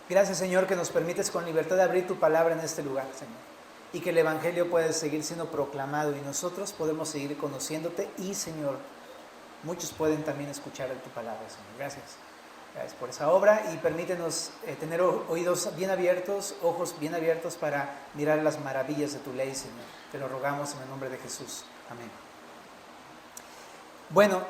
Gracias, Señor, que nos permites con libertad abrir tu palabra en este lugar, Señor. Y que el Evangelio puede seguir siendo proclamado y nosotros podemos seguir conociéndote. Y, Señor, muchos pueden también escuchar tu palabra, Señor. Gracias. Gracias por esa obra y permítenos tener oídos bien abiertos, ojos bien abiertos para mirar las maravillas de tu ley, Señor. Te lo rogamos en el nombre de Jesús. Amén. Bueno,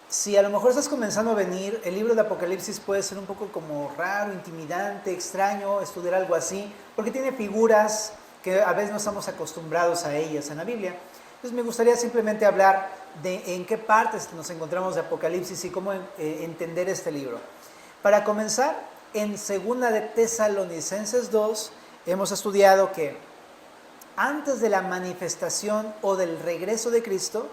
si a lo mejor estás comenzando a venir, el libro de Apocalipsis puede ser un poco como raro, intimidante, extraño, estudiar algo así, porque tiene figuras que a veces no estamos acostumbrados a ellas en la Biblia. Entonces me gustaría simplemente hablar de en qué partes nos encontramos de Apocalipsis y cómo entender este libro. Para comenzar, en 2 de Tesalonicenses 2 hemos estudiado que antes de la manifestación o del regreso de Cristo,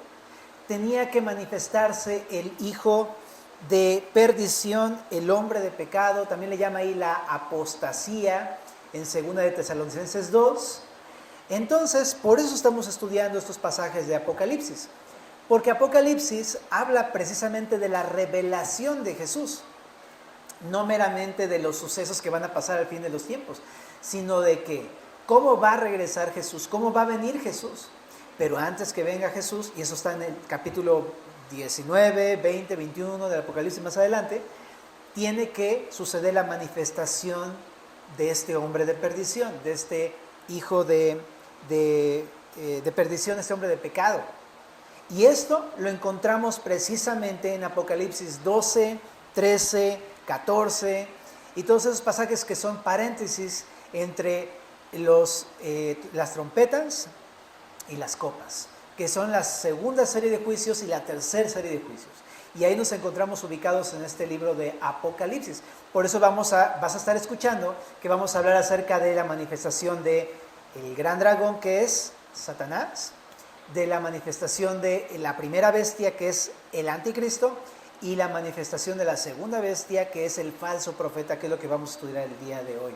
tenía que manifestarse el hijo de perdición, el hombre de pecado, también le llama ahí la apostasía en 2 de Tesalonicenses 2. Entonces, por eso estamos estudiando estos pasajes de Apocalipsis, porque Apocalipsis habla precisamente de la revelación de Jesús, no meramente de los sucesos que van a pasar al fin de los tiempos, sino de que cómo va a regresar Jesús, cómo va a venir Jesús. Pero antes que venga Jesús, y eso está en el capítulo 19, 20, 21 del Apocalipsis más adelante, tiene que suceder la manifestación de este hombre de perdición, de este hijo de perdición, este hombre de pecado. Y esto lo encontramos precisamente en Apocalipsis 12, 13, 14 y todos esos pasajes que son paréntesis entre las trompetas y las copas, que son la segunda serie de juicios y la tercera serie de juicios. Y ahí nos encontramos ubicados en este libro de Apocalipsis. Por eso vas a estar escuchando que vamos a hablar acerca de la manifestación del gran dragón, que es Satanás, de la manifestación de la primera bestia, que es el anticristo, y la manifestación de la segunda bestia, que es el falso profeta, que es lo que vamos a estudiar el día de hoy.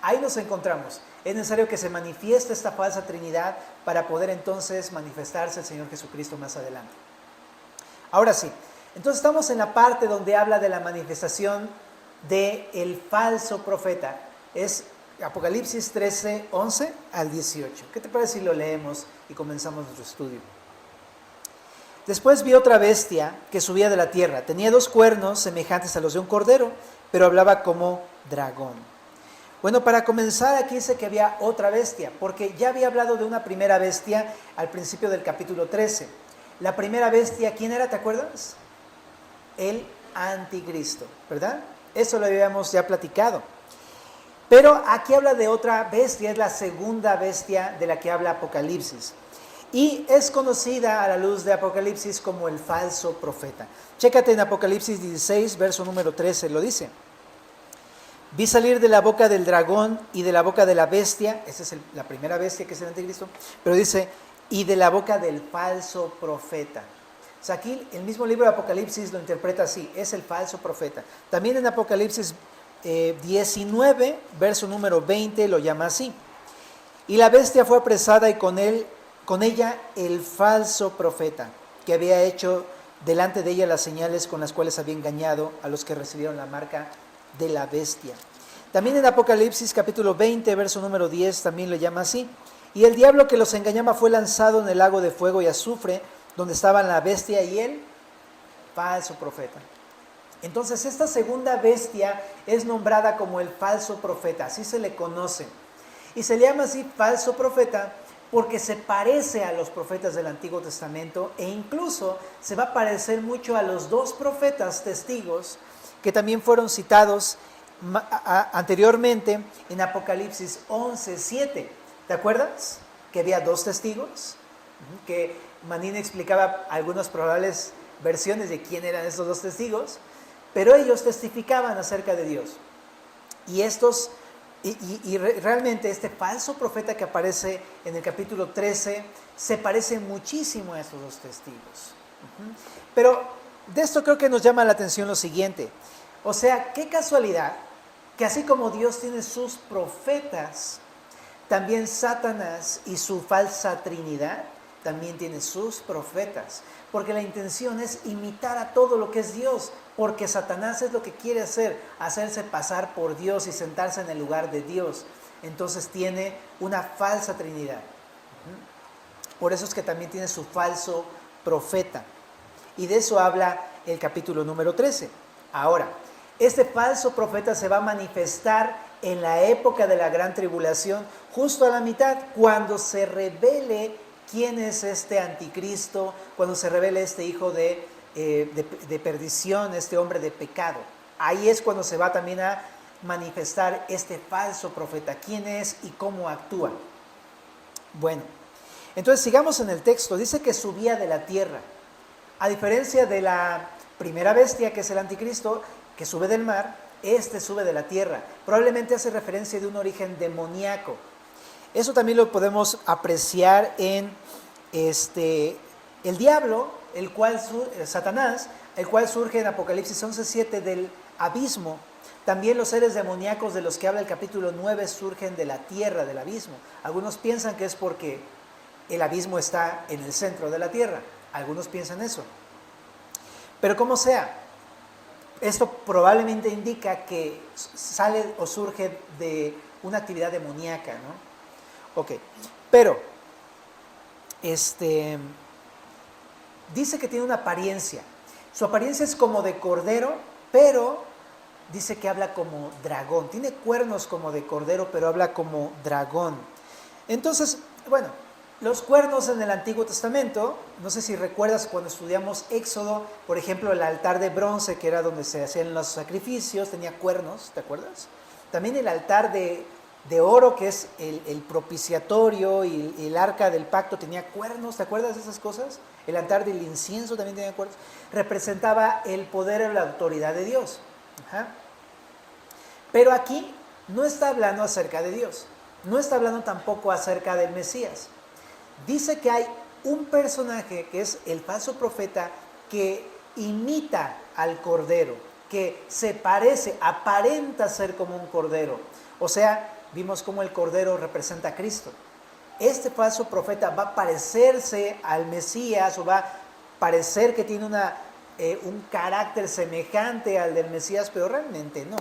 Ahí nos encontramos. Es necesario que se manifieste esta falsa Trinidad para poder entonces manifestarse el Señor Jesucristo más adelante. Ahora sí, entonces estamos en la parte donde habla de la manifestación del falso profeta. Es Apocalipsis 13, 11 al 18. ¿Qué te parece si lo leemos y comenzamos nuestro estudio? Después vi otra bestia que subía de la tierra. Tenía 2 cuernos semejantes a los de un cordero, pero hablaba como dragón. Bueno, para comenzar aquí dice que había otra bestia, porque ya había hablado de una primera bestia al principio del capítulo 13. La primera bestia, ¿quién era? ¿Te acuerdas? El anticristo, ¿verdad? Eso lo habíamos ya platicado. Pero aquí habla de otra bestia, es la segunda bestia de la que habla Apocalipsis. Y es conocida a la luz de Apocalipsis como el falso profeta. Chécate en Apocalipsis 16, verso número 13, lo dice. Vi salir de la boca del dragón y de la boca de la bestia, esa es la primera bestia que es el anticristo, pero dice, y de la boca del falso profeta. O sea, aquí el mismo libro de Apocalipsis lo interpreta así, es el falso profeta. También en Apocalipsis 19, verso número 20, lo llama así. Y la bestia fue apresada y con ella el falso profeta, que había hecho delante de ella las señales con las cuales había engañado a los que recibieron la marca de la bestia. También en Apocalipsis capítulo 20, verso número 10, también lo llama así. Y el diablo que los engañaba fue lanzado en el lago de fuego y azufre, donde estaban la bestia y el falso profeta. Entonces esta segunda bestia es nombrada como el falso profeta, así se le conoce. Y se le llama así falso profeta porque se parece a los profetas del Antiguo Testamento e incluso se va a parecer mucho a los 2 profetas testigos que también fueron citados anteriormente en Apocalipsis 11:7. ¿Te acuerdas? Que había 2 testigos, que Manini explicaba algunas probables versiones de quién eran estos 2 testigos, pero ellos testificaban acerca de Dios. Y realmente este falso profeta que aparece en el capítulo 13 se parece muchísimo a estos 2 testigos. Pero de esto creo que nos llama la atención lo siguiente. O sea, qué casualidad que así como Dios tiene sus profetas, también Satanás y su falsa Trinidad también tiene sus profetas, porque la intención es imitar a todo lo que es Dios, porque Satanás es lo que quiere hacer, hacerse pasar por Dios y sentarse en el lugar de Dios. Entonces tiene una falsa trinidad. Por eso es que también tiene su falso profeta. Y de eso habla el capítulo número 13. Ahora, este falso profeta se va a manifestar en la época de la gran tribulación, justo a la mitad, cuando se revele quién es este anticristo, cuando se revele este hijo de perdición, este hombre de pecado. Ahí es cuando se va también a manifestar este falso profeta, quién es y cómo actúa. Bueno, entonces sigamos en el texto. Dice que subía de la tierra. A diferencia de la primera bestia, que es el anticristo, que sube del mar, este sube de la tierra. Probablemente hace referencia de un origen demoníaco. Eso también lo podemos apreciar en el diablo, Satanás, el cual surge en Apocalipsis 11:7 del abismo. También los seres demoníacos de los que habla el capítulo 9 surgen de la tierra, del abismo. Algunos piensan que es porque el abismo está en el centro de la tierra. Algunos piensan eso. Pero como sea, esto probablemente indica que sale o surge de una actividad demoníaca, ¿no? Ok, pero dice que tiene una apariencia. Su apariencia es como de cordero, pero dice que habla como dragón. Tiene cuernos como de cordero, pero habla como dragón. Entonces, bueno, los cuernos en el Antiguo Testamento, no sé si recuerdas cuando estudiamos Éxodo, por ejemplo, el altar de bronce, que era donde se hacían los sacrificios, tenía cuernos, ¿te acuerdas? También el altar de oro, que es el propiciatorio, y el arca del pacto tenía cuernos, ¿te acuerdas de esas cosas? El altar del incienso también tenía cuernos. Representaba el poder o la autoridad de Dios. Ajá. Pero aquí no está hablando acerca de Dios, no está hablando tampoco acerca del Mesías. Dice que hay un personaje que es el falso profeta que imita al cordero, que se parece, aparenta ser como un cordero. O sea, vimos cómo el cordero representa a Cristo. Este falso profeta va a parecerse al Mesías, o va a parecer que tiene un carácter semejante al del Mesías, pero realmente no.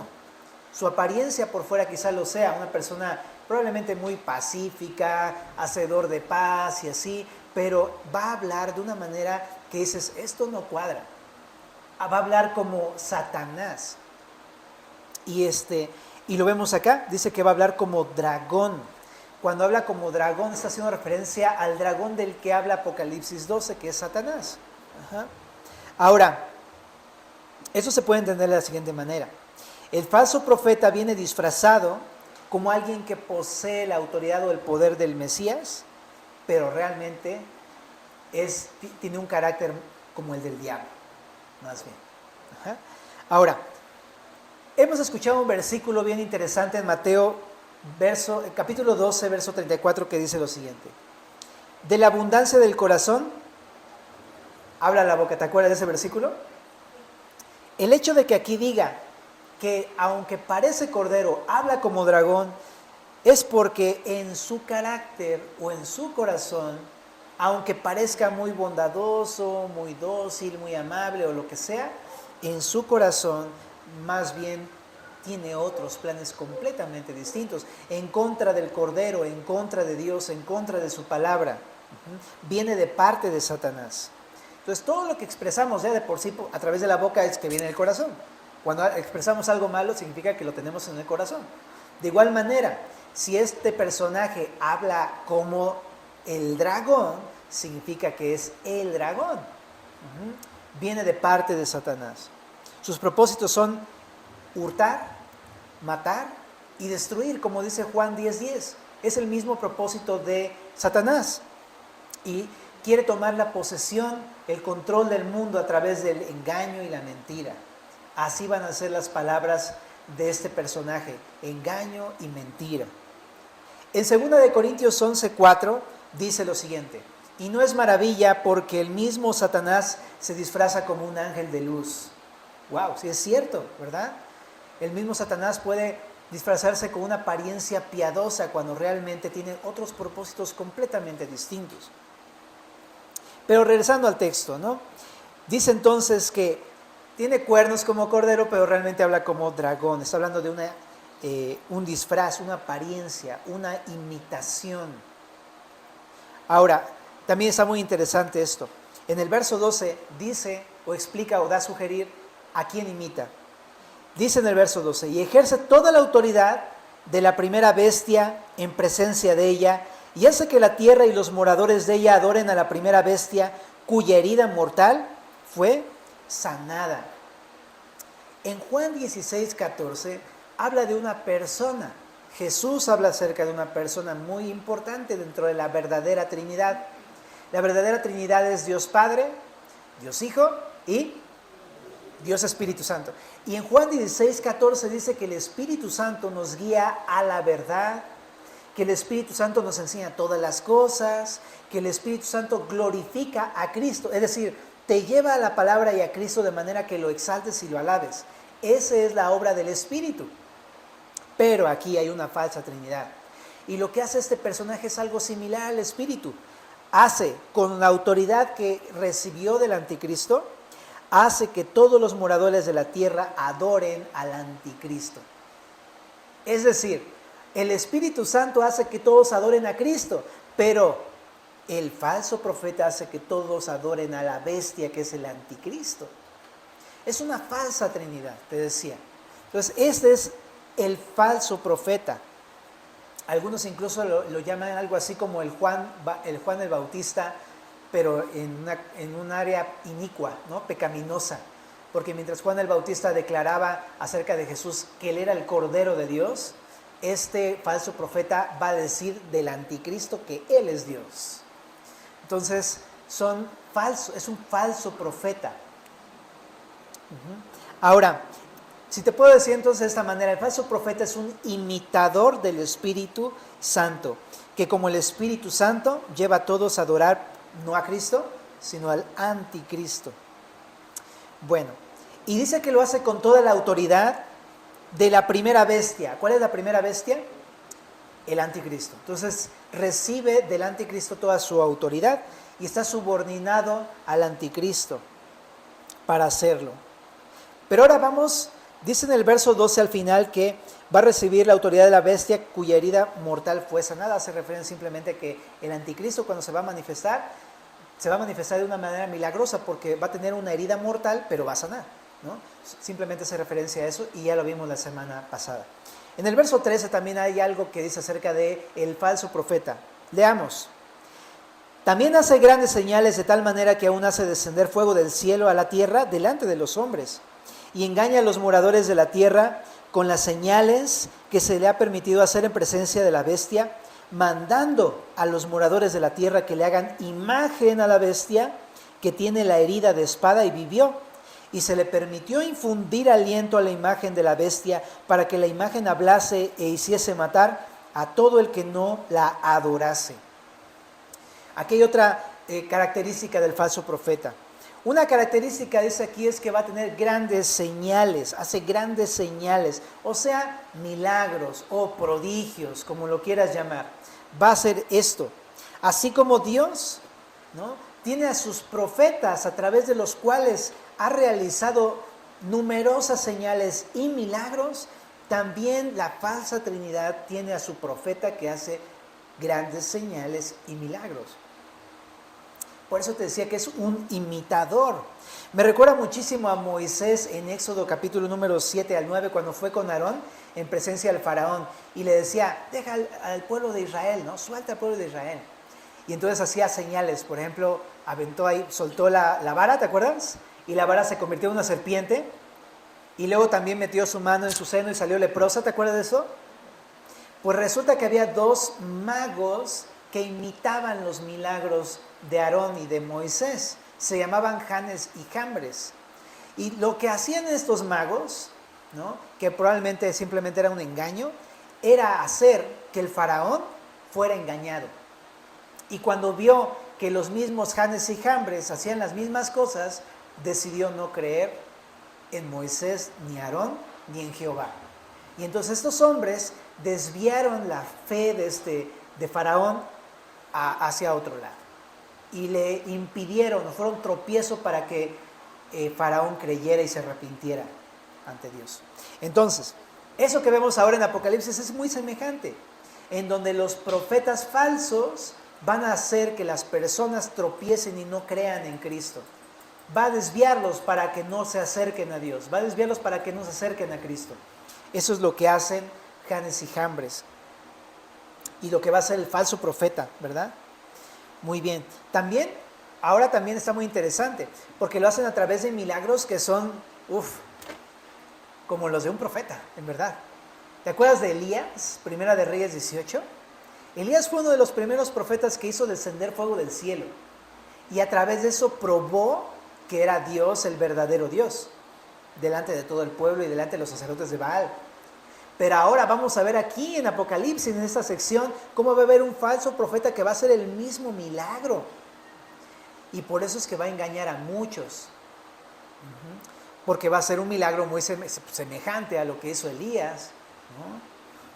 Su apariencia por fuera quizá lo sea, una persona probablemente muy pacífica, hacedor de paz y así, pero va a hablar de una manera que dices, esto no cuadra. Va a hablar como Satanás. Y lo vemos acá, dice que va a hablar como dragón. Cuando habla como dragón está haciendo referencia al dragón del que habla Apocalipsis 12, que es Satanás. Ajá. Ahora, eso se puede entender de la siguiente manera. El falso profeta viene disfrazado como alguien que posee la autoridad o el poder del Mesías, pero realmente tiene un carácter como el del diablo, más bien. Ajá. Ahora, hemos escuchado un versículo bien interesante en Mateo, capítulo 12, verso 34, que dice lo siguiente. De la abundancia del corazón, habla la boca. ¿Te acuerdas de ese versículo? El hecho de que aquí diga que aunque parece cordero, habla como dragón, es porque en su carácter o en su corazón, aunque parezca muy bondadoso, muy dócil, muy amable o lo que sea, en su corazón más bien tiene otros planes completamente distintos, en contra del cordero, en contra de Dios, en contra de su palabra. Viene de parte de Satanás. Entonces todo lo que expresamos ya de por sí a través de la boca es que viene del corazón. Cuando expresamos algo malo significa que lo tenemos en el corazón. De igual manera, si este personaje habla como el dragón, significa que es el dragón. Viene de parte de Satanás. Sus propósitos son hurtar, matar y destruir, como dice Juan 10:10. Es el mismo propósito de Satanás. Y quiere tomar la posesión, el control del mundo a través del engaño y la mentira. Así van a ser las palabras de este personaje, engaño y mentira. En 2 Corintios 11:4 dice lo siguiente: y no es maravilla porque el mismo Satanás se disfraza como un ángel de luz. Wow, sí es cierto, ¿verdad? El mismo Satanás puede disfrazarse con una apariencia piadosa cuando realmente tiene otros propósitos completamente distintos. Pero regresando al texto, ¿no? Dice entonces que tiene cuernos como cordero, pero realmente habla como dragón. Está hablando de un disfraz, una apariencia, una imitación. Ahora, también está muy interesante esto. En el verso 12 dice o explica o da a sugerir a quién imita. Dice en el verso 12, y ejerce toda la autoridad de la primera bestia en presencia de ella, y hace que la tierra y los moradores de ella adoren a la primera bestia, cuya herida mortal fue sanada. En Juan 16:14 habla de una persona. Jesús habla acerca de una persona muy importante dentro de la verdadera Trinidad. La verdadera Trinidad es Dios Padre, Dios Hijo y Dios Espíritu Santo. Y en Juan 16:14 dice que el Espíritu Santo nos guía a la verdad, que el Espíritu Santo nos enseña todas las cosas, que el Espíritu Santo glorifica a Cristo, es decir, te lleva a la palabra y a Cristo de manera que lo exaltes y lo alabes. Esa es la obra del Espíritu. Pero aquí hay una falsa Trinidad. Y lo que hace este personaje es algo similar al Espíritu. Hace, con la autoridad que recibió del Anticristo, hace que todos los moradores de la tierra adoren al Anticristo. Es decir, el Espíritu Santo hace que todos adoren a Cristo, pero el falso profeta hace que todos adoren a la bestia que es el Anticristo. Es una falsa Trinidad, te decía. Entonces, este es el falso profeta. Algunos incluso lo llaman algo así como el Juan el Bautista, pero en un área inicua, ¿no? Pecaminosa. Porque mientras Juan el Bautista declaraba acerca de Jesús que él era el Cordero de Dios, este falso profeta va a decir del Anticristo que él es Dios. Entonces, es un falso profeta. Ahora, si te puedo decir entonces de esta manera, el falso profeta es un imitador del Espíritu Santo, que como el Espíritu Santo lleva a todos a adorar no a Cristo, sino al Anticristo. Bueno, y dice que lo hace con toda la autoridad de la primera bestia. ¿Cuál es la primera bestia? El Anticristo. Entonces recibe del Anticristo toda su autoridad y está subordinado al Anticristo para hacerlo. Pero ahora vamos, dice en el verso 12 al final que va a recibir la autoridad de la bestia cuya herida mortal fue sanada. Hace referencia simplemente a que el Anticristo cuando se va a manifestar de una manera milagrosa porque va a tener una herida mortal, pero va a sanar, ¿no? Simplemente hace referencia a eso y ya lo vimos la semana pasada. En el verso 13 también hay algo que dice acerca de el falso profeta. Leamos. También hace grandes señales de tal manera que aún hace descender fuego del cielo a la tierra delante de los hombres y engaña a los moradores de la tierra con las señales que se le ha permitido hacer en presencia de la bestia, mandando a los moradores de la tierra que le hagan imagen a la bestia que tiene la herida de espada y vivió. Y se le permitió infundir aliento a la imagen de la bestia para que la imagen hablase e hiciese matar a todo el que no la adorase. Aquí hay otra característica del falso profeta. Una característica dice aquí es que va a tener grandes señales, hace grandes señales, o sea, milagros o prodigios, como lo quieras llamar. Va a hacer esto. Así como Dios, ¿no?, tiene a sus profetas a través de los cuales ha realizado numerosas señales y milagros, también la falsa Trinidad tiene a su profeta que hace grandes señales y milagros. Por eso te decía que es un imitador. Me recuerda muchísimo a Moisés en Éxodo capítulo número 7 al 9, cuando fue con Aarón en presencia del faraón y le decía, deja al pueblo de Israel, ¿no? Suelta al pueblo de Israel. Y entonces hacía señales, por ejemplo, soltó la vara, ¿te acuerdas? Y la vara se convirtió en una serpiente y luego también metió su mano en su seno y salió leprosa, ¿te acuerdas de eso? Pues resulta que había dos magos que imitaban los milagros de Aarón y de Moisés. Se llamaban Janes y Jambres. Y lo que hacían estos magos, ¿no?, que probablemente simplemente era un engaño, era hacer que el faraón fuera engañado. Y cuando vio que los mismos Janes y Jambres hacían las mismas cosas, decidió no creer en Moisés, ni Aarón, ni en Jehová. Y entonces estos hombres desviaron la fe de Faraón hacia otro lado. y le impidieron, o fueron tropiezo para que Faraón creyera y se arrepintiera ante Dios. Entonces, eso que vemos ahora en Apocalipsis es muy semejante, en donde los profetas falsos van a hacer que las personas tropiecen y no crean en Cristo. Va a desviarlos para que no se acerquen a Dios, va a desviarlos para que no se acerquen a Cristo. Eso es lo que hacen Janes y Jambres. Y lo que va a hacer el falso profeta, ¿verdad? Muy bien. Ahora también está muy interesante, porque lo hacen a través de milagros que son, como los de un profeta, en verdad. ¿Te acuerdas de Elías, Primera de Reyes 18? Elías fue uno de los primeros profetas que hizo descender fuego del cielo. Y a través de eso probó que era Dios, el verdadero Dios, delante de todo el pueblo y delante de los sacerdotes de Baal. Pero ahora vamos a ver aquí en Apocalipsis, en esta sección, cómo va a haber un falso profeta que va a hacer el mismo milagro. Y por eso es que va a engañar a muchos. Porque va a ser un milagro muy semejante a lo que hizo Elías, ¿no?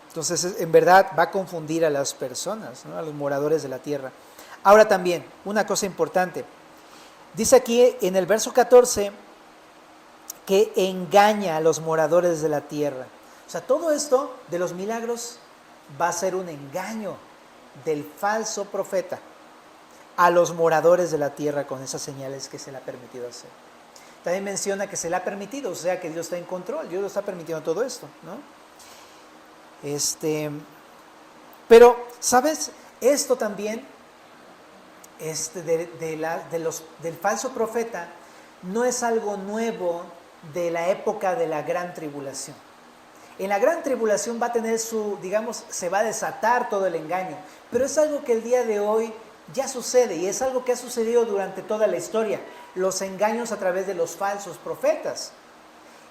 Entonces, en verdad, va a confundir a las personas, ¿no? A los moradores de la tierra. Ahora también, una cosa importante. Dice aquí en el verso 14 que engaña a los moradores de la tierra. O sea, todo esto de los milagros va a ser un engaño del falso profeta a los moradores de la tierra con esas señales que se le ha permitido hacer. También menciona que se le ha permitido, o sea que Dios está en control, Dios lo está permitiendo todo esto, ¿no? Pero, ¿sabes? Esto también, del falso profeta, no es algo nuevo de la época de la gran tribulación. En la gran tribulación va a tener se va a desatar todo el engaño, pero es algo que el día de hoy ya sucede y es algo que ha sucedido durante toda la historia, los engaños a través de los falsos profetas.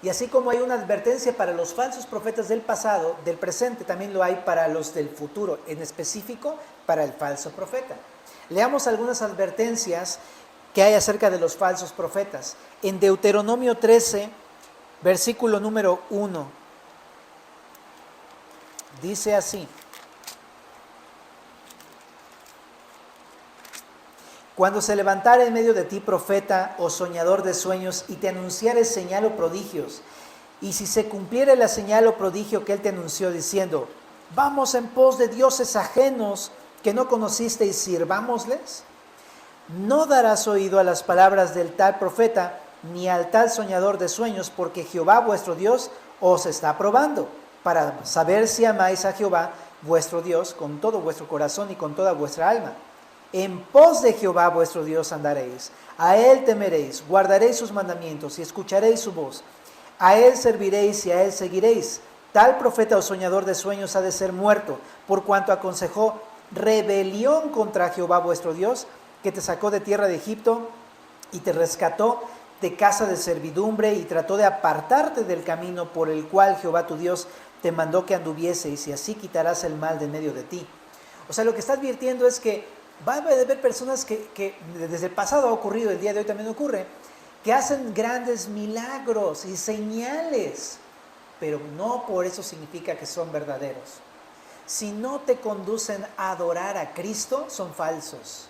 Y así como hay una advertencia para los falsos profetas del pasado, del presente, también lo hay para los del futuro, en específico para el falso profeta. Leamos algunas advertencias que hay acerca de los falsos profetas. En Deuteronomio 13, versículo número 1, dice así: cuando se levantare en medio de ti profeta o soñador de sueños y te anunciare señal o prodigios, y si se cumpliere la señal o prodigio que él te anunció diciendo, vamos en pos de dioses ajenos que no conociste y sirvámosles, no darás oído a las palabras del tal profeta ni al tal soñador de sueños, porque Jehová vuestro Dios os está probando, para saber si amáis a Jehová vuestro Dios con todo vuestro corazón y con toda vuestra alma. En pos de Jehová vuestro Dios andaréis, a él temeréis, guardaréis sus mandamientos y escucharéis su voz. A él serviréis y a él seguiréis. Tal profeta o soñador de sueños ha de ser muerto, por cuanto aconsejó rebelión contra Jehová vuestro Dios, que te sacó de tierra de Egipto y te rescató de casa de servidumbre y trató de apartarte del camino por el cual Jehová tu Dios te mandó que anduvieseis, y así quitarás el mal de en medio de ti. O sea, lo que está advirtiendo es que va a haber personas que desde el pasado ha ocurrido, el día de hoy también ocurre, que hacen grandes milagros y señales, pero no por eso significa que son verdaderos. Si no te conducen a adorar a Cristo, son falsos.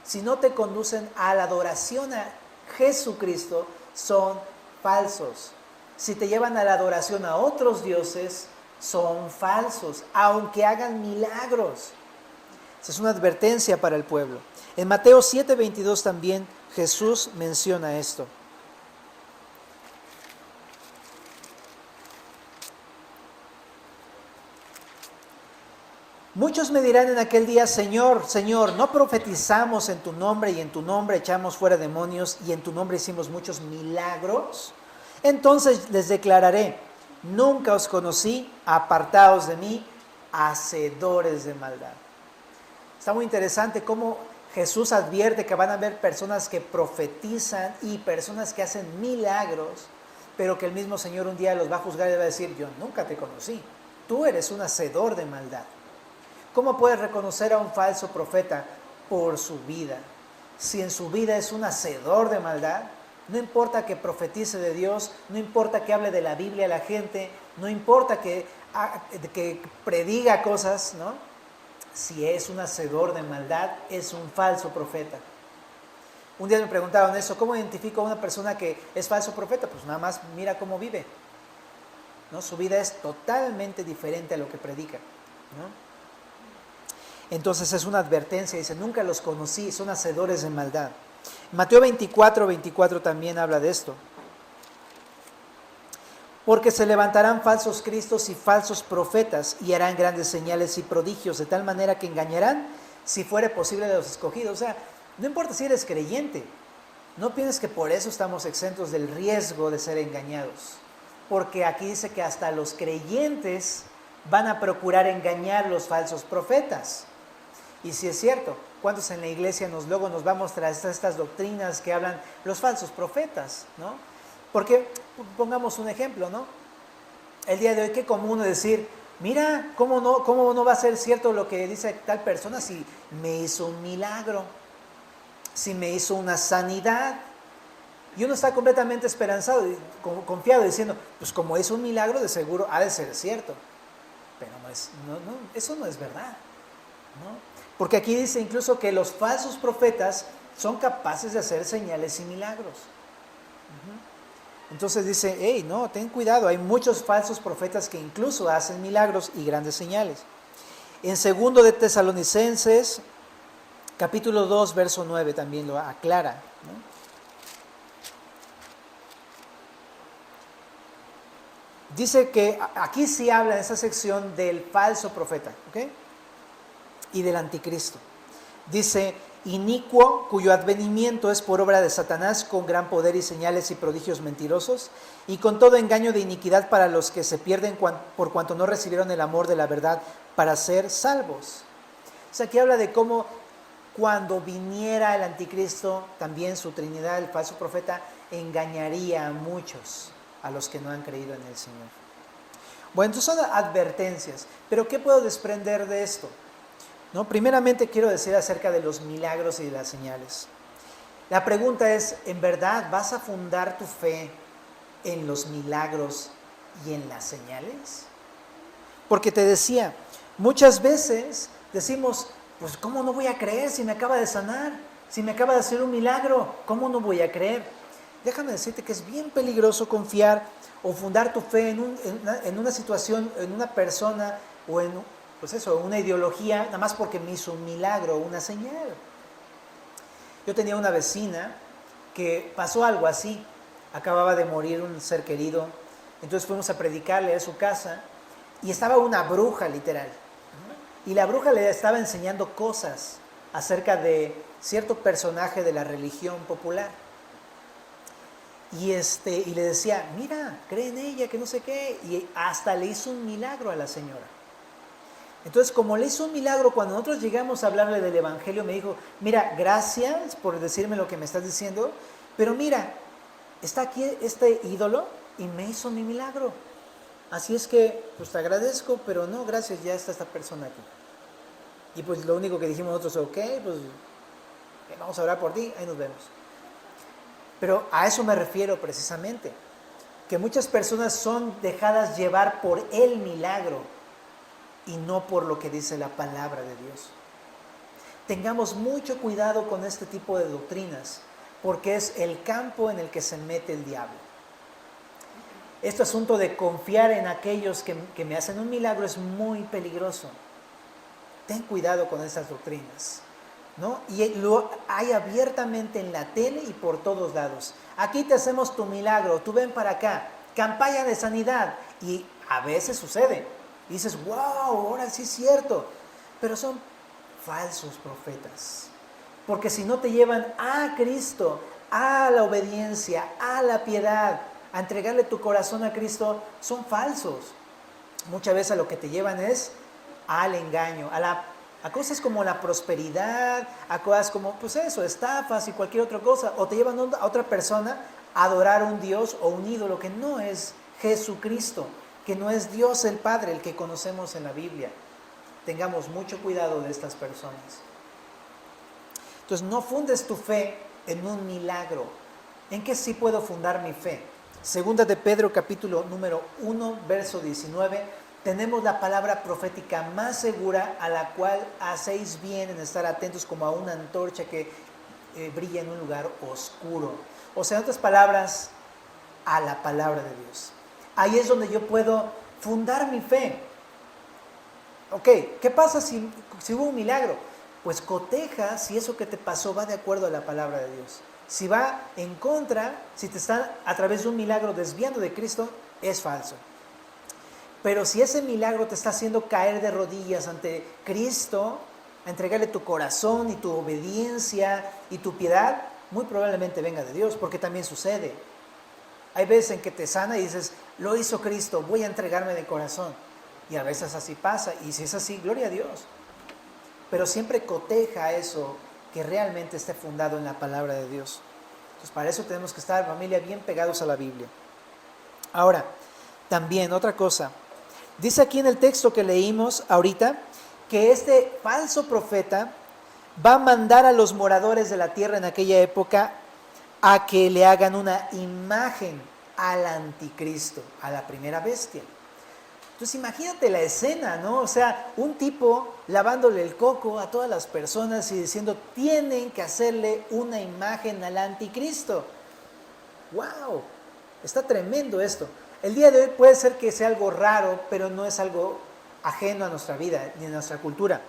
Si no te conducen a la adoración a Jesucristo, son falsos. Si te llevan a la adoración a otros dioses, son falsos, aunque hagan milagros. Esa es una advertencia para el pueblo. En Mateo 7:22 también Jesús menciona esto. Muchos me dirán en aquel día, Señor, Señor, ¿no profetizamos en tu nombre y en tu nombre echamos fuera demonios y en tu nombre hicimos muchos milagros? Entonces les declararé, nunca os conocí, apartaos de mí, hacedores de maldad. Está muy interesante cómo Jesús advierte que van a haber personas que profetizan y personas que hacen milagros, pero que el mismo Señor un día los va a juzgar y va a decir, yo nunca te conocí, tú eres un hacedor de maldad. ¿Cómo puedes reconocer a un falso profeta? Por su vida. Si en su vida es un hacedor de maldad, no importa que profetice de Dios, no importa que hable de la Biblia a la gente, no importa que prediga cosas, ¿no? Si es un hacedor de maldad, es un falso profeta. Un día me preguntaron eso, ¿cómo identifico a una persona que es falso profeta? Pues nada más mira cómo vive, ¿no? Su vida es totalmente diferente a lo que predica, ¿no? Entonces es una advertencia, dice, nunca los conocí, son hacedores de maldad. Mateo 24 también habla de esto. Porque se levantarán falsos cristos y falsos profetas y harán grandes señales y prodigios, de tal manera que engañarán, si fuere posible, de los escogidos. O sea, no importa si eres creyente, no pienses que por eso estamos exentos del riesgo de ser engañados. Porque aquí dice que hasta los creyentes van a procurar engañar los falsos profetas. Y si es cierto, ¿cuántos en la iglesia luego nos vamos tras estas doctrinas que hablan los falsos profetas, ¿no? Porque, pongamos un ejemplo, ¿no? El día de hoy, qué común es decir, mira, ¿cómo no va a ser cierto lo que dice tal persona si me hizo un milagro? Si me hizo una sanidad. Y uno está completamente esperanzado, confiado, diciendo, pues como hizo un milagro, de seguro ha de ser cierto. Pero eso no es verdad, ¿no? Porque aquí dice incluso que los falsos profetas son capaces de hacer señales y milagros. Entonces dice, hey, no, ten cuidado, hay muchos falsos profetas que incluso hacen milagros y grandes señales. En 2 de Tesalonicenses, capítulo 2, verso 9 también lo aclara, ¿no? Dice que aquí sí habla en esa sección del falso profeta, ¿ok? Y del anticristo. Dice, inicuo, cuyo advenimiento es por obra de Satanás, con gran poder y señales y prodigios mentirosos, y con todo engaño de iniquidad para los que se pierden por cuanto no recibieron el amor de la verdad para ser salvos. O sea, aquí habla de cómo cuando viniera el anticristo, también su trinidad, el falso profeta, engañaría a muchos, a los que no han creído en el Señor. Bueno, entonces son advertencias, pero ¿qué puedo desprender de esto? ¿No? Primeramente quiero decir acerca de los milagros y de las señales. La pregunta es, ¿en verdad vas a fundar tu fe en los milagros y en las señales? Porque te decía, muchas veces decimos, pues ¿cómo no voy a creer si me acaba de sanar? Si me acaba de hacer un milagro, ¿cómo no voy a creer? Déjame decirte que es bien peligroso confiar o fundar tu fe en una situación, en una persona o en una ideología, nada más porque me hizo un milagro o una señal. Yo tenía una vecina que pasó algo así, acababa de morir un ser querido, entonces fuimos a predicarle a su casa y estaba una bruja literal, y la bruja le estaba enseñando cosas acerca de cierto personaje de la religión popular. Y le decía, mira, cree en ella, que no sé qué, y hasta le hizo un milagro a la señora. Entonces, como le hizo un milagro, cuando nosotros llegamos a hablarle del evangelio, me dijo, mira, gracias por decirme lo que me estás diciendo, pero mira, está aquí este ídolo y me hizo mi milagro. Así es que, pues te agradezco, pero no, gracias, ya está esta persona aquí. Y pues lo único que dijimos nosotros, ok, pues vamos a orar por ti, ahí nos vemos. Pero a eso me refiero precisamente, que muchas personas son dejadas llevar por el milagro y no por lo que dice la palabra de Dios. Tengamos mucho cuidado con este tipo de doctrinas, porque es el campo en el que se mete el diablo. Este asunto de confiar en aquellos que me hacen un milagro es muy peligroso. Ten cuidado con esas doctrinas, ¿no? Y lo hay abiertamente en la tele y por todos lados. Aquí te hacemos tu milagro, tú ven para acá, campaña de sanidad, y a veces sucede. Y dices, wow, ahora sí es cierto. Pero son falsos profetas. Porque si no te llevan a Cristo, a la obediencia, a la piedad, a entregarle tu corazón a Cristo, son falsos. Muchas veces a lo que te llevan es al engaño, a cosas como la prosperidad, a cosas como, pues eso, estafas y cualquier otra cosa. O te llevan a otra persona a adorar a un Dios o un ídolo que no es Jesucristo, que no es Dios el Padre, el que conocemos en la Biblia. Tengamos mucho cuidado de estas personas. Entonces, no fundes tu fe en un milagro. ¿En qué sí puedo fundar mi fe? Segunda de Pedro, capítulo número 1, verso 19, tenemos la palabra profética más segura, a la cual hacéis bien en estar atentos como a una antorcha que brilla en un lugar oscuro. O sea, en otras palabras, a la palabra de Dios. Ahí es donde yo puedo fundar mi fe. Ok, ¿qué pasa si hubo un milagro? Pues coteja si eso que te pasó va de acuerdo a la palabra de Dios. Si va en contra, si te están a través de un milagro desviando de Cristo, es falso. Pero si ese milagro te está haciendo caer de rodillas ante Cristo, a entregarle tu corazón y tu obediencia y tu piedad, muy probablemente venga de Dios, porque también sucede. Hay veces en que te sana y dices, lo hizo Cristo, voy a entregarme de corazón. Y a veces así pasa, y si es así, gloria a Dios. Pero siempre coteja eso que realmente esté fundado en la palabra de Dios. Entonces para eso tenemos que estar, familia, bien pegados a la Biblia. Ahora, también otra cosa. Dice aquí en el texto que leímos ahorita, que este falso profeta va a mandar a los moradores de la tierra en aquella época a que le hagan una imagen al anticristo, a la primera bestia. Entonces imagínate la escena, ¿no? O sea, un tipo lavándole el coco a todas las personas y diciendo, tienen que hacerle una imagen al anticristo. ¡Wow! Está tremendo esto. El día de hoy puede ser que sea algo raro, pero no es algo ajeno a nuestra vida ni a nuestra cultura.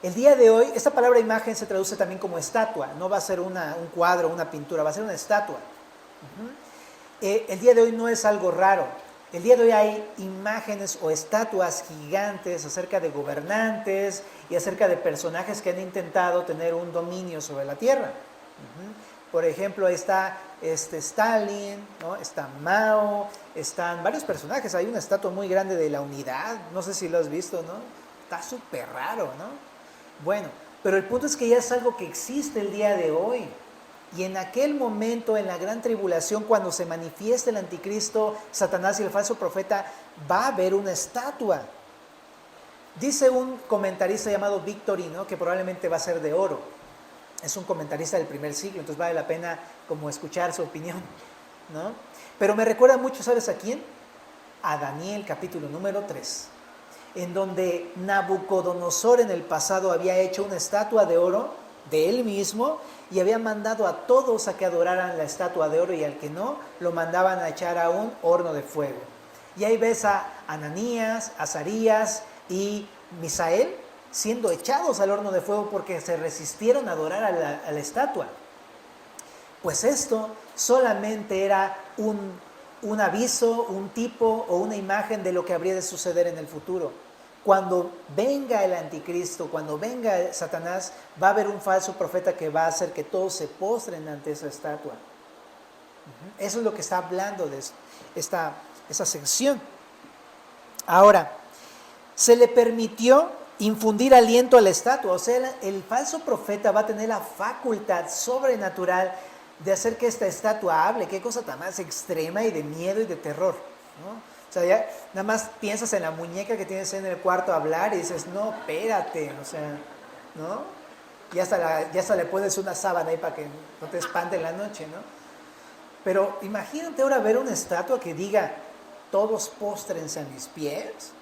El día de hoy, esta palabra imagen se traduce también como estatua. No va a ser un cuadro, una pintura, va a ser una estatua. El día de hoy no es algo raro. El día de hoy hay imágenes o estatuas gigantes acerca de gobernantes y acerca de personajes que han intentado tener un dominio sobre la tierra. Por ejemplo, ahí está Stalin, ¿no? Está Mao, están varios personajes. Hay una estatua muy grande de la unidad, no sé si lo has visto, ¿no? Está súper raro, ¿no? Bueno, pero el punto es que ya es algo que existe el día de hoy. Y en aquel momento, en la gran tribulación, cuando se manifieste el anticristo, Satanás y el falso profeta, va a haber una estatua. Dice un comentarista llamado Victorino que probablemente va a ser de oro. Es un comentarista del primer siglo, entonces vale la pena como escuchar su opinión, ¿no? Pero me recuerda mucho, ¿sabes a quién? A Daniel capítulo número 3, en donde Nabucodonosor en el pasado había hecho una estatua de oro de él mismo y había mandado a todos a que adoraran la estatua de oro y al que no, lo mandaban a echar a un horno de fuego. Y ahí ves a Ananías, Azarías y Misael siendo echados al horno de fuego porque se resistieron a adorar a la estatua. Pues esto solamente era un aviso, un tipo o una imagen de lo que habría de suceder en el futuro. Cuando venga el anticristo, cuando venga Satanás, va a haber un falso profeta que va a hacer que todos se postren ante esa estatua. Eso es lo que está hablando de esa sección. Ahora, se le permitió infundir aliento a la estatua, o sea, el falso profeta va a tener la facultad sobrenatural de hacer que esta estatua hable. Qué cosa tan más extrema y de miedo y de terror, ¿no? O sea, ya nada más piensas en la muñeca que tienes en el cuarto a hablar y dices, no, espérate, o sea, ¿no? Ya hasta le pones una sábana ahí para que no te espante en la noche, ¿no? Pero imagínate ahora ver una estatua que diga, todos póstrense a mis pies.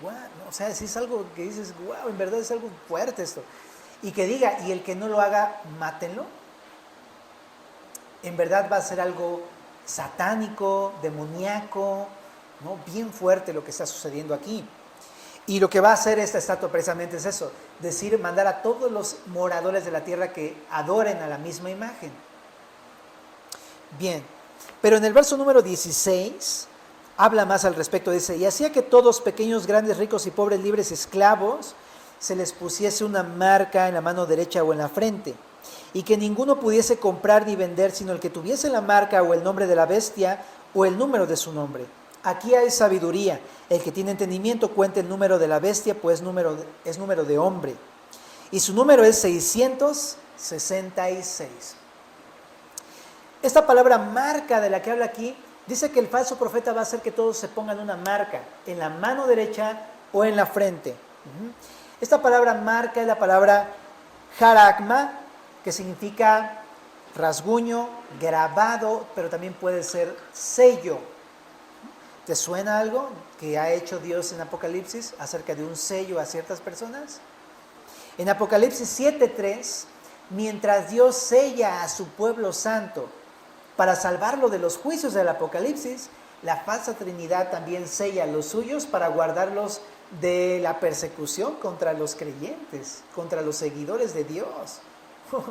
Wow, o sea, si es algo que dices, wow, en verdad es algo fuerte esto. Y que diga, y el que no lo haga, mátenlo. En verdad va a ser algo satánico, demoníaco, ¿no? Bien fuerte lo que está sucediendo aquí. Y lo que va a hacer esta estatua precisamente es eso, decir, mandar a todos los moradores de la tierra que adoren a la misma imagen. Bien, pero en el verso número 16 habla más al respecto, dice, y hacía que todos, pequeños, grandes, ricos y pobres, libres, esclavos, se les pusiese una marca en la mano derecha o en la frente, y que ninguno pudiese comprar ni vender, sino el que tuviese la marca o el nombre de la bestia o el número de su nombre. Aquí hay sabiduría. El que tiene entendimiento cuenta el número de la bestia, pues es número de hombre. Y su número es 666. Esta palabra marca de la que habla aquí, dice que el falso profeta va a hacer que todos se pongan una marca en la mano derecha o en la frente. Esta palabra marca es la palabra jaragma, que significa rasguño, grabado, pero también puede ser sello. ¿Te suena algo que ha hecho Dios en Apocalipsis acerca de un sello a ciertas personas? En Apocalipsis 7:3 mientras Dios sella a su pueblo santo para salvarlo de los juicios del Apocalipsis, la falsa Trinidad también sella a los suyos para guardarlos de la persecución contra los creyentes, contra los seguidores de Dios. ¡Wow!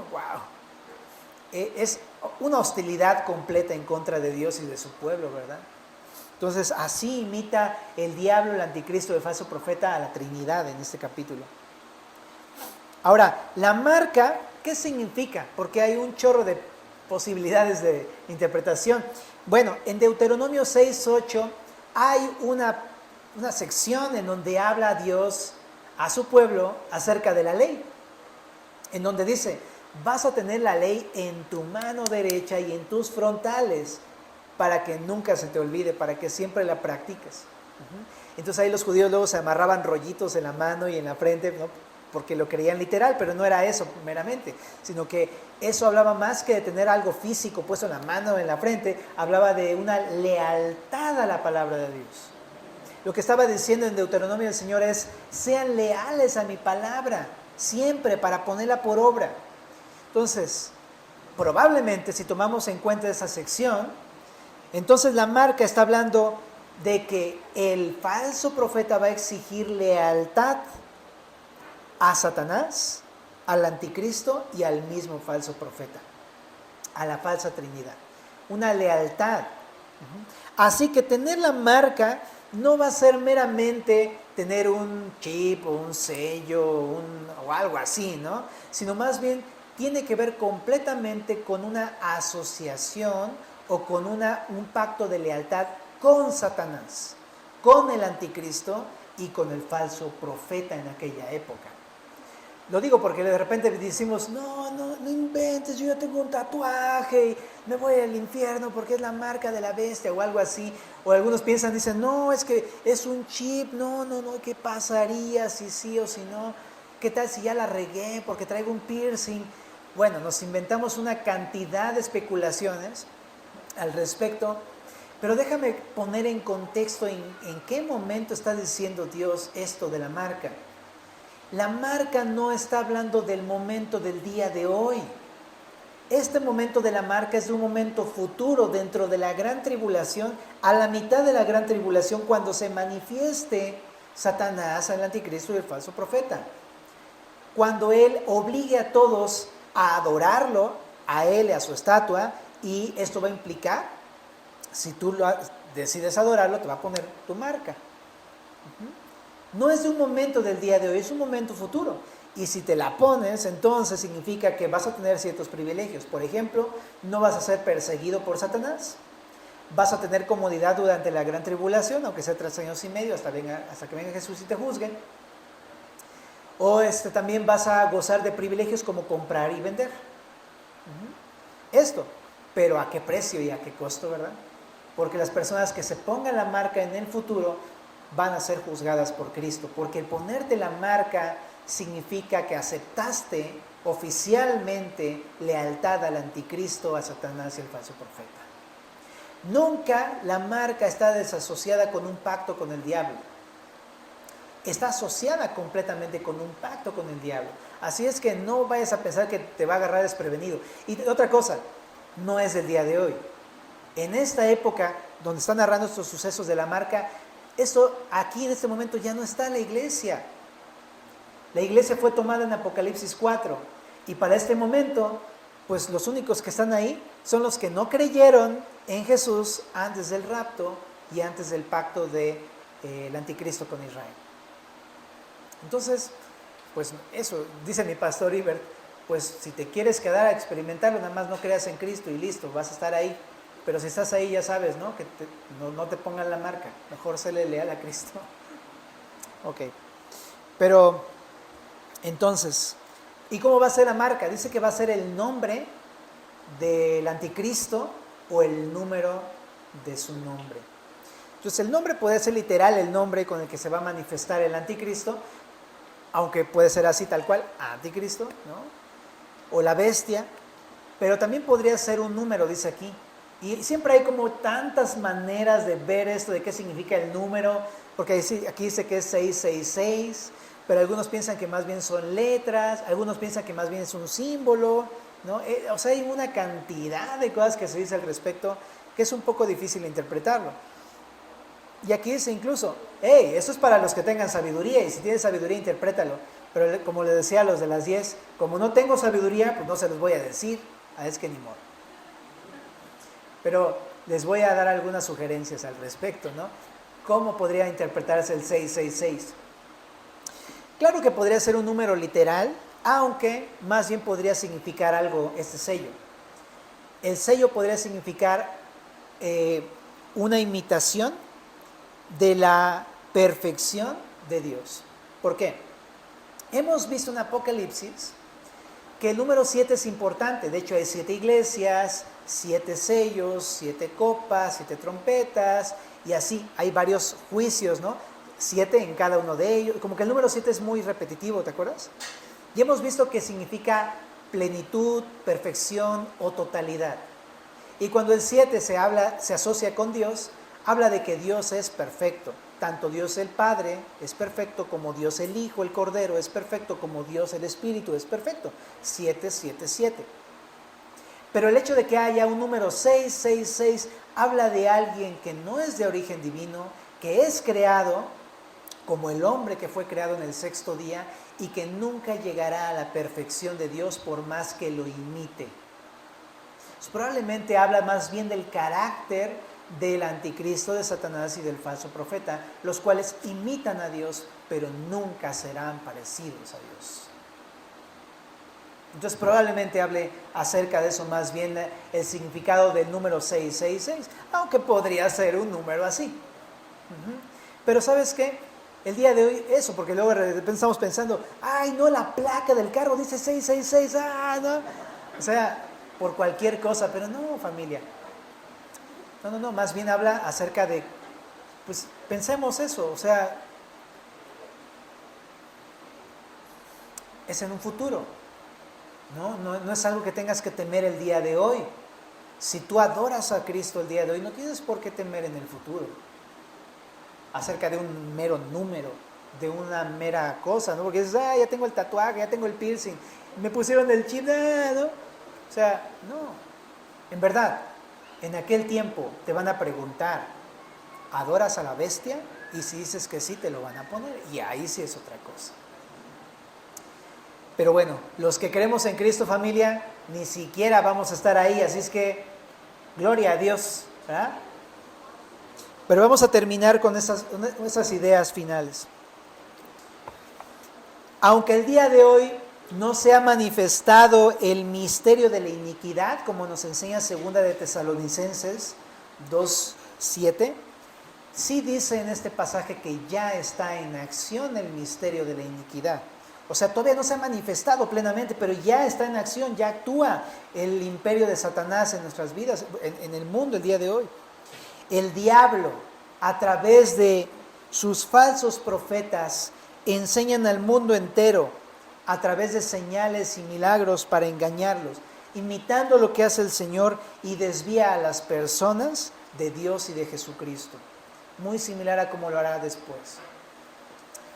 Es una hostilidad completa en contra de Dios y de su pueblo, ¿verdad? Entonces, así imita el diablo, el anticristo, el falso profeta a la Trinidad en este capítulo. Ahora, la marca, ¿qué significa? Porque hay un chorro de posibilidades de interpretación. Bueno, en Deuteronomio 6:8 hay una sección en donde habla Dios a su pueblo acerca de la ley, en donde dice: vas a tener la ley en tu mano derecha y en tus frontales, para que nunca se te olvide, para que siempre la practiques. Entonces ahí los judíos luego se amarraban rollitos en la mano y en la frente, ¿no? Porque lo creían literal, pero no era eso meramente, sino que eso hablaba más que de tener algo físico puesto en la mano o en la frente, hablaba de una lealtad a la palabra de Dios. Lo que estaba diciendo en Deuteronomio el Señor es: sean leales a mi palabra, siempre, para ponerla por obra. Entonces, probablemente si tomamos en cuenta esa sección, entonces la marca está hablando de que el falso profeta va a exigir lealtad a Satanás, al anticristo y al mismo falso profeta, a la falsa Trinidad. Una lealtad. Así que tener la marca no va a ser meramente tener un chip o un sello o algo así, ¿no? Sino más bien tiene que ver completamente con una asociación o con un pacto de lealtad con Satanás, con el anticristo y con el falso profeta en aquella época. Lo digo porque de repente decimos: no inventes, yo ya tengo un tatuaje y me voy al infierno porque es la marca de la bestia o algo así. O algunos dicen: no, es que es un chip, no, ¿qué pasaría si sí o si no? ¿Qué tal si ya la regué porque traigo un piercing? Bueno, nos inventamos una cantidad de especulaciones al respecto, pero déjame poner en contexto en qué momento está diciendo Dios esto de la marca. La marca no está hablando del momento del día de hoy. Este momento de la marca es un momento futuro dentro de la gran tribulación, a la mitad de la gran tribulación, cuando se manifieste Satanás, el anticristo y el falso profeta. Cuando él obligue a todos a adorarlo, a él y a su estatua, y esto va a implicar, si tú decides adorarlo, te va a poner tu marca. No es de un momento del día de hoy, es un momento futuro. Y si te la pones, entonces significa que vas a tener ciertos privilegios. Por ejemplo, no vas a ser perseguido por Satanás. Vas a tener comodidad durante la gran tribulación, aunque sea 3 años y medio, hasta que venga Jesús y te juzgue. O también vas a gozar de privilegios como comprar y vender. Esto, pero ¿a qué precio y a qué costo, verdad? Porque las personas que se pongan la marca en el futuro van a ser juzgadas por Cristo, porque el ponerte la marca significa que aceptaste oficialmente lealtad al anticristo, a Satanás y al falso profeta. Nunca la marca está desasociada con un pacto con el diablo. Está asociada completamente con un pacto con el diablo. Así es que no vayas a pensar que te va a agarrar desprevenido. Y otra cosa, no es del día de hoy. En esta época donde están narrando estos sucesos de la marca, eso aquí en este momento ya no está la iglesia. La iglesia fue tomada en Apocalipsis 4 y para este momento, pues los únicos que están ahí son los que no creyeron en Jesús antes del rapto y antes del pacto del anticristo con Israel. Entonces, pues eso, dice mi pastor Ibert, pues si te quieres quedar a experimentarlo, nada más no creas en Cristo y listo, vas a estar ahí. Pero si estás ahí ya sabes, ¿no? Que no te pongan la marca, mejor séle leal a Cristo. Ok, pero entonces, ¿y cómo va a ser la marca? Dice que va a ser el nombre del anticristo o el número de su nombre. Entonces el nombre puede ser literal el nombre con el que se va a manifestar el anticristo, aunque puede ser así tal cual, anticristo, ¿no? O la bestia, pero también podría ser un número, dice aquí. Y siempre hay como tantas maneras de ver esto, de qué significa el número, porque aquí dice que es 666, pero algunos piensan que más bien son letras, algunos piensan que más bien es un símbolo, ¿no? O sea, hay una cantidad de cosas que se dice al respecto que es un poco difícil interpretarlo. Y aquí dice incluso, hey, eso es para los que tengan sabiduría, y si tienes sabiduría, interprétalo. Pero como le decía a los de las 10, como no tengo sabiduría, pues no se los voy a decir, es que ni modo. Pero les voy a dar algunas sugerencias al respecto, ¿no? ¿Cómo podría interpretarse el 666? Claro que podría ser un número literal, aunque más bien podría significar algo este sello. El sello podría significar una imitación de la perfección de Dios. ¿Por qué? Hemos visto en Apocalipsis que el número 7 es importante. De hecho, hay 7 iglesias, 7 sellos, 7 copas, 7 trompetas, y así hay varios juicios, ¿no? 7 en cada uno de ellos. Como que el número 7 es muy repetitivo, ¿te acuerdas? Y hemos visto que significa plenitud, perfección o totalidad. Y cuando el 7 se asocia con Dios, habla de que Dios es perfecto. Tanto Dios el Padre es perfecto, como Dios el Hijo, el Cordero es perfecto, como Dios el Espíritu es perfecto. 7, 7, 7. Pero el hecho de que haya un número 666 habla de alguien que no es de origen divino, que es creado como el hombre que fue creado en el sexto día y que nunca llegará a la perfección de Dios por más que lo imite. Pues probablemente habla más bien del carácter del anticristo, de Satanás y del falso profeta, los cuales imitan a Dios, pero nunca serán parecidos a Dios. Entonces probablemente hable acerca de eso más bien el significado del número 666, aunque podría ser un número así. Pero ¿sabes qué? El día de hoy, eso, porque luego estamos pensando, ay no, la placa del carro dice 666, no. O sea, por cualquier cosa, pero no, familia. No, más bien habla acerca de, pues pensemos eso, o sea, es en un futuro, no es algo que tengas que temer el día de hoy. Si tú adoras a Cristo el día de hoy, no tienes por qué temer en el futuro, acerca de un mero número, de una mera cosa, ¿no? Porque dices, ya tengo el tatuaje, ya tengo el piercing, me pusieron el chip, ¿no? O sea, no, en verdad. En aquel tiempo te van a preguntar, ¿adoras a la bestia? Y si dices que sí, te lo van a poner. Y ahí sí es otra cosa. Pero bueno, los que creemos en Cristo, familia, ni siquiera vamos a estar ahí. Así es que, gloria a Dios, ¿verdad? Pero vamos a terminar con esas ideas finales. Aunque el día de hoy no se ha manifestado el misterio de la iniquidad, como nos enseña 2 de Tesalonicenses 2:7, sí dice en este pasaje que ya está en acción el misterio de la iniquidad. O sea, todavía no se ha manifestado plenamente, pero ya está en acción, ya actúa el imperio de Satanás en nuestras vidas, en el mundo el día de hoy. El diablo, a través de sus falsos profetas, enseñan al mundo entero a través de señales y milagros para engañarlos, imitando lo que hace el Señor y desvía a las personas de Dios y de Jesucristo. Muy similar a como lo hará después.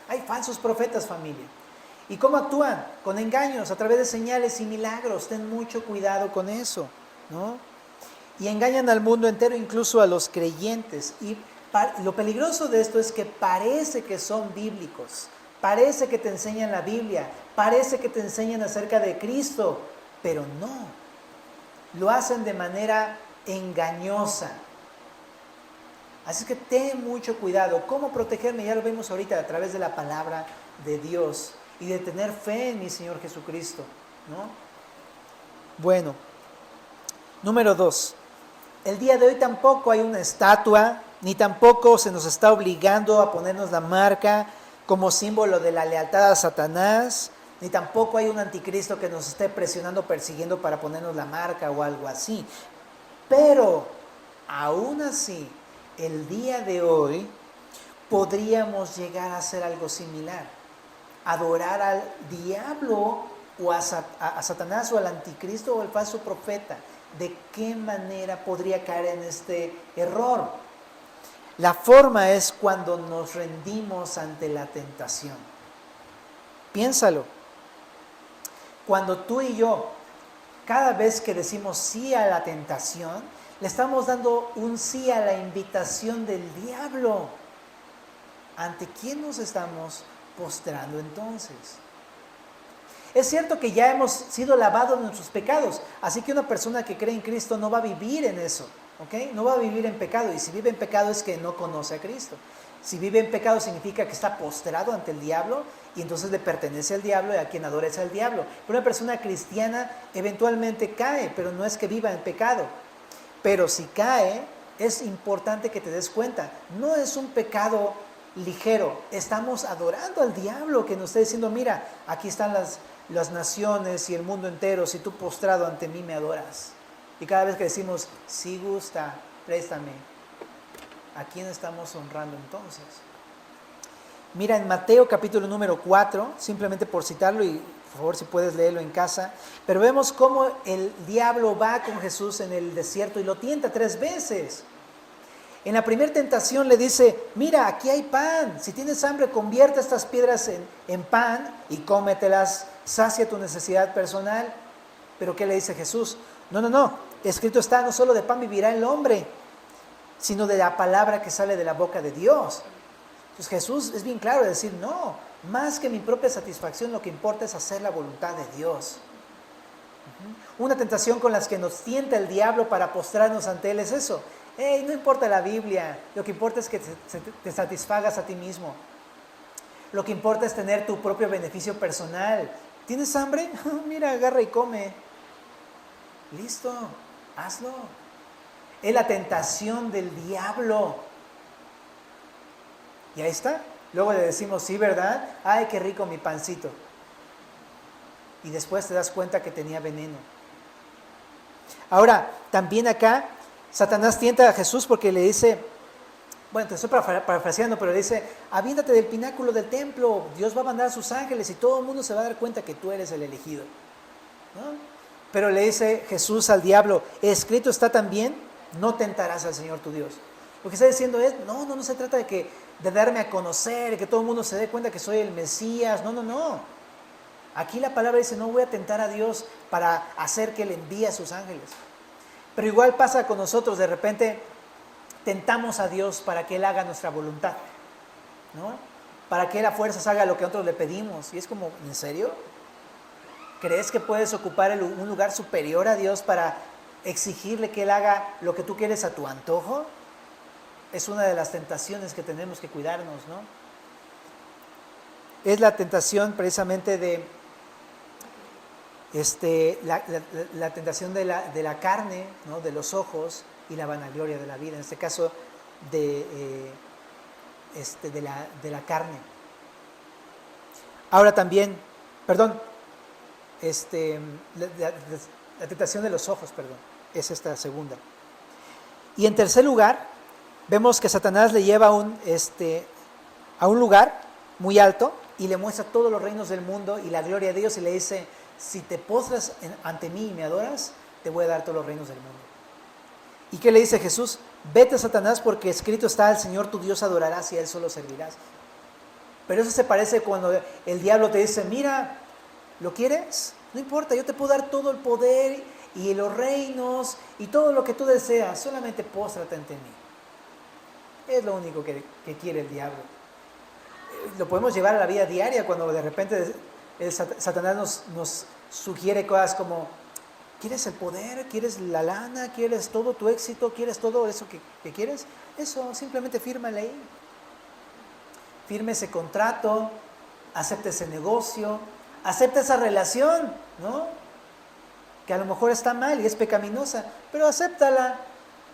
Hay falsos profetas, familia. ¿Y cómo actúan? Con engaños, a través de señales y milagros. Ten mucho cuidado con eso, ¿no? Y engañan al mundo entero, incluso a los creyentes. Y lo peligroso de esto es que parece que son bíblicos. Parece que te enseñan la Biblia, parece que te enseñan acerca de Cristo, pero no. Lo hacen de manera engañosa. Así que ten mucho cuidado. ¿Cómo protegerme? Ya lo vemos ahorita a través de la palabra de Dios y de tener fe en mi Señor Jesucristo, ¿no? Bueno, número 2. El día de hoy tampoco hay una estatua, ni tampoco se nos está obligando a ponernos la marca como símbolo de la lealtad a Satanás, ni tampoco hay un anticristo que nos esté presionando, persiguiendo para ponernos la marca o algo así. Pero, aún así, el día de hoy podríamos llegar a hacer algo similar. Adorar al diablo o a Satanás o al anticristo o al falso profeta. ¿De qué manera podría caer en este error? La forma es cuando nos rendimos ante la tentación. Piénsalo. Cuando tú y yo, cada vez que decimos sí a la tentación, le estamos dando un sí a la invitación del diablo. ¿Ante quién nos estamos postrando entonces? Es cierto que ya hemos sido lavados de nuestros pecados, así que una persona que cree en Cristo no va a vivir en eso, ¿ok? No va a vivir en pecado, y si vive en pecado es que no conoce a Cristo. Si vive en pecado significa que está postrado ante el diablo y entonces le pertenece al diablo y a quien adora es al diablo. Pero una persona cristiana eventualmente cae, pero no es que viva en pecado. Pero si cae, es importante que te des cuenta, no es un pecado ligero, estamos adorando al diablo que nos está diciendo, mira, aquí están las naciones y el mundo entero, si tú postrado ante mí me adoras. Y cada vez que decimos, si gusta, préstame, ¿a quién estamos honrando entonces? Mira en Mateo capítulo número 4, simplemente por citarlo, y por favor si puedes leerlo en casa, pero vemos cómo el diablo va con Jesús en el desierto y lo tienta 3 veces. En la primera tentación le dice, mira, aquí hay pan, si tienes hambre convierte estas piedras en pan y cómetelas, sacia tu necesidad personal. Pero ¿qué le dice Jesús? No, escrito está, no solo de pan vivirá el hombre, sino de la palabra que sale de la boca de Dios. Entonces Jesús es bien claro de decir, no, más que mi propia satisfacción, lo que importa es hacer la voluntad de Dios. Una tentación con las que nos tienta el diablo para postrarnos ante Él es eso. Hey, no importa la Biblia, lo que importa es que te satisfagas a ti mismo. Lo que importa es tener tu propio beneficio personal. ¿Tienes hambre? Mira, agarra y come. Listo, hazlo. Es la tentación del diablo. Y ahí está. Luego le decimos, sí, ¿verdad? Ay, qué rico mi pancito. Y después te das cuenta que tenía veneno. Ahora, también acá, Satanás tienta a Jesús porque le dice, bueno, te estoy parafraseando, pero le dice, aviéntate del pináculo del templo, Dios va a mandar a sus ángeles y todo el mundo se va a dar cuenta que tú eres el elegido, ¿no? Pero le dice Jesús al diablo, escrito está también, no tentarás al Señor tu Dios. Lo que está diciendo es, no se trata de darme a conocer, que todo el mundo se dé cuenta que soy el Mesías, no. Aquí la palabra dice, no voy a tentar a Dios para hacer que Él envíe a sus ángeles. Pero igual pasa con nosotros, de repente tentamos a Dios para que Él haga nuestra voluntad, ¿no? Para que Él a fuerzas haga lo que nosotros le pedimos. Y es como, ¿en serio? ¿Crees que puedes ocupar un lugar superior a Dios para exigirle que Él haga lo que tú quieres a tu antojo? Es una de las tentaciones que tenemos que cuidarnos, ¿no? Es la tentación precisamente de la tentación de la carne, ¿no? De los ojos y la vanagloria de la vida, en este caso de la carne. Ahora también, la tentación de los ojos, es esta segunda. Y en tercer lugar, vemos que Satanás le lleva a un lugar muy alto y le muestra todos los reinos del mundo y la gloria de Dios y le dice, si te postras ante mí y me adoras, te voy a dar todos los reinos del mundo. ¿Y qué le dice Jesús? Vete, Satanás, porque escrito está, al Señor tu Dios adorarás y a Él solo servirás. Pero eso se parece cuando el diablo te dice, mira, ¿lo quieres? No importa, yo te puedo dar todo el poder y los reinos y todo lo que tú deseas, solamente póstrate ante mí. Es lo único que quiere el diablo. Lo podemos llevar a la vida diaria cuando de repente Satanás nos sugiere cosas como, ¿quieres el poder? ¿Quieres la lana? ¿Quieres todo tu éxito? ¿Quieres todo eso que quieres? Eso, simplemente fírmale ahí. Firme ese contrato, acepta ese negocio, acepta esa relación, ¿no? Que a lo mejor está mal y es pecaminosa, pero acéptala,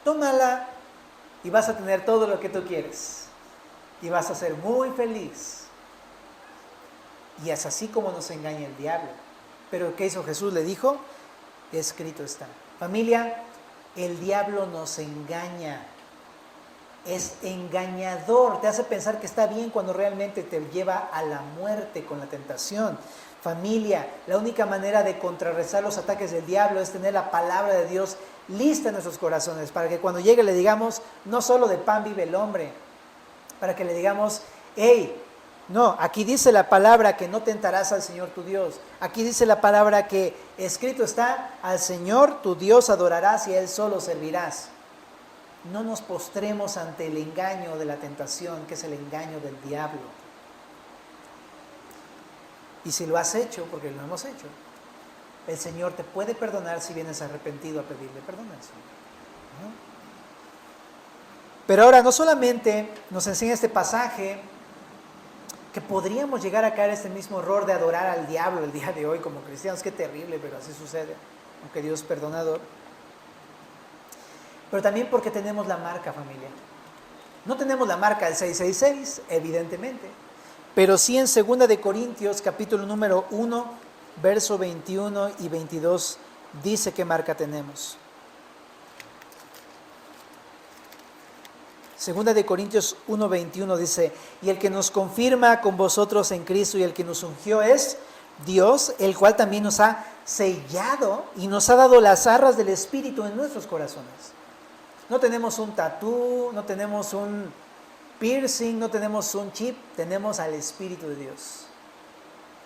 tómala y vas a tener todo lo que tú quieres. Y vas a ser muy feliz. Y es así como nos engaña el diablo. Pero ¿qué hizo Jesús? Le dijo, escrito está. Familia, el diablo nos engaña. Es engañador. Te hace pensar que está bien cuando realmente te lleva a la muerte con la tentación. Familia, la única manera de contrarrestar los ataques del diablo es tener la palabra de Dios lista en nuestros corazones, para que cuando llegue le digamos, no solo de pan vive el hombre, para que le digamos, hey, No, aquí dice la palabra que no tentarás al Señor tu Dios. Aquí dice la palabra que escrito está, al Señor tu Dios adorarás y a Él solo servirás. No nos postremos ante el engaño de la tentación, que es el engaño del diablo. Y si lo has hecho, porque lo hemos hecho, el Señor te puede perdonar si vienes arrepentido a pedirle perdón al Señor, ¿no? Pero ahora no solamente nos enseña este pasaje que podríamos llegar a caer en este mismo error de adorar al diablo el día de hoy como cristianos. Qué terrible, pero así sucede, aunque Dios es perdonador. Pero también porque tenemos la marca, familia. No tenemos la marca del 666, evidentemente, pero sí en 2 de Corintios, capítulo número 1, verso 21 y 22, dice qué marca tenemos. 2 de Corintios 1:21 dice, y el que nos confirma con vosotros en Cristo y el que nos ungió es Dios, el cual también nos ha sellado y nos ha dado las arras del Espíritu en nuestros corazones. No tenemos un tatú, no tenemos un piercing, no tenemos un chip, tenemos al Espíritu de Dios,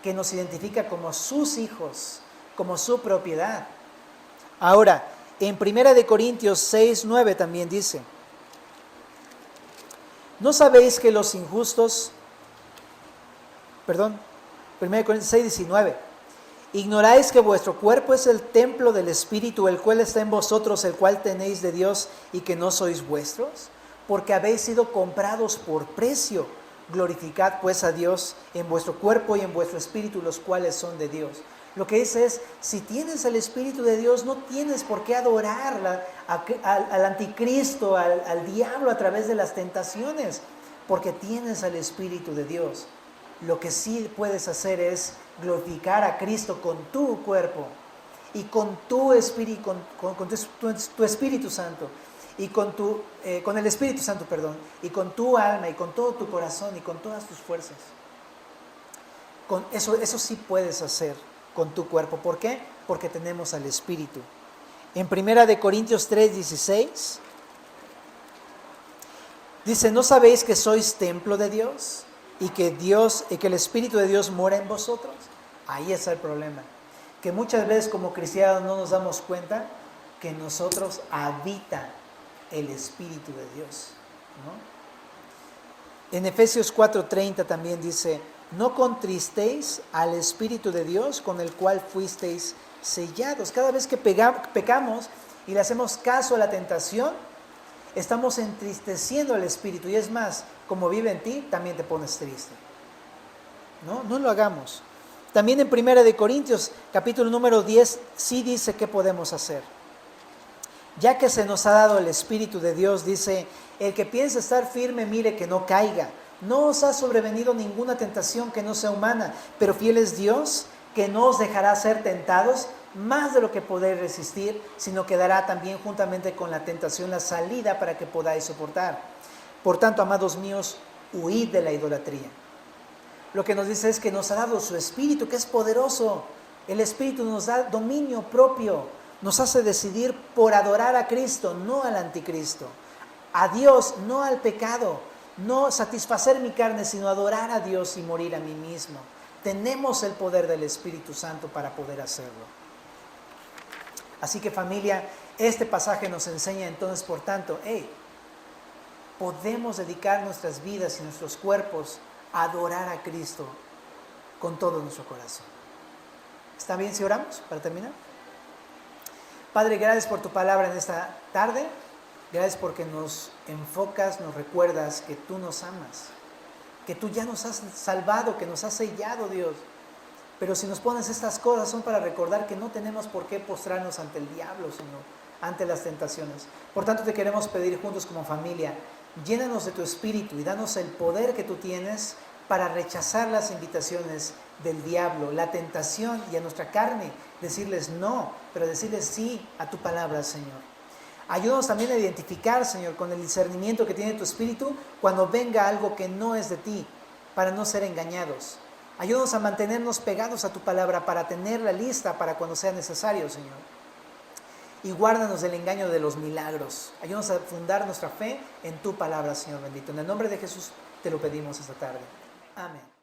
que nos identifica como sus hijos, como su propiedad. Ahora, en 1 de Corintios 6:9 también dice, ¿no sabéis que los injustos, 1 Corintios 6:19, ignoráis que vuestro cuerpo es el templo del Espíritu, el cual está en vosotros, el cual tenéis de Dios y que no sois vuestros? Porque habéis sido comprados por precio. Glorificad pues a Dios en vuestro cuerpo y en vuestro espíritu, los cuales son de Dios. Lo que dice es, si tienes el Espíritu de Dios, no tienes por qué adorar al anticristo, al diablo a través de las tentaciones, porque tienes al Espíritu de Dios. Lo que sí puedes hacer es glorificar a Cristo con tu cuerpo y con tu espíritu, con tu Espíritu Santo y con el Espíritu Santo, y con tu alma y con todo tu corazón y con todas tus fuerzas. Con eso sí puedes hacer con tu cuerpo. ¿Por qué? Porque tenemos al Espíritu. En 1 de Corintios 3:16 dice, ¿no sabéis que sois templo de Dios y que el Espíritu de Dios mora en vosotros? Ahí está el problema, que muchas veces como cristianos no nos damos cuenta que en nosotros habita el Espíritu de Dios, ¿no? En Efesios 4:30 también dice, no contristéis al Espíritu de Dios con el cual fuisteis sellados. Cada vez que pecamos y le hacemos caso a la tentación, estamos entristeciendo al Espíritu. Y es más, como vive en ti, también te pones triste. No lo hagamos. También en 1 de Corintios, capítulo número 10, sí dice qué podemos hacer. Ya que se nos ha dado el Espíritu de Dios, dice, el que piensa estar firme, mire que no caiga. No os ha sobrevenido ninguna tentación que no sea humana, pero fiel es Dios, que no os dejará ser tentados más de lo que podéis resistir, sino que dará también juntamente con la tentación la salida para que podáis soportar. Por tanto, amados míos, huid de la idolatría. Lo que nos dice es que nos ha dado su Espíritu, que es poderoso. El Espíritu nos da dominio propio, nos hace decidir por adorar a Cristo, no al anticristo, a Dios, no al pecado, no satisfacer mi carne, sino adorar a Dios y morir a mí mismo. Tenemos el poder del Espíritu Santo para poder hacerlo. Así que familia, este pasaje nos enseña entonces, por tanto, podemos dedicar nuestras vidas y nuestros cuerpos a adorar a Cristo con todo nuestro corazón. ¿Está bien si oramos para terminar? Padre, gracias por tu palabra en esta tarde. Gracias porque nos enfocas, nos recuerdas que tú nos amas, que tú ya nos has salvado, que nos has sellado, Dios. Pero si nos pones estas cosas son para recordar que no tenemos por qué postrarnos ante el diablo, sino ante las tentaciones. Por tanto, te queremos pedir juntos como familia, llénanos de tu Espíritu y danos el poder que tú tienes para rechazar las invitaciones del diablo, la tentación y a nuestra carne, decirles no, pero decirles sí a tu palabra, Señor. Ayúdanos también a identificar, Señor, con el discernimiento que tiene tu Espíritu cuando venga algo que no es de ti, para no ser engañados. Ayúdanos a mantenernos pegados a tu palabra para tenerla lista para cuando sea necesario, Señor. Y guárdanos del engaño de los milagros. Ayúdanos a fundar nuestra fe en tu palabra, Señor bendito. En el nombre de Jesús te lo pedimos esta tarde. Amén.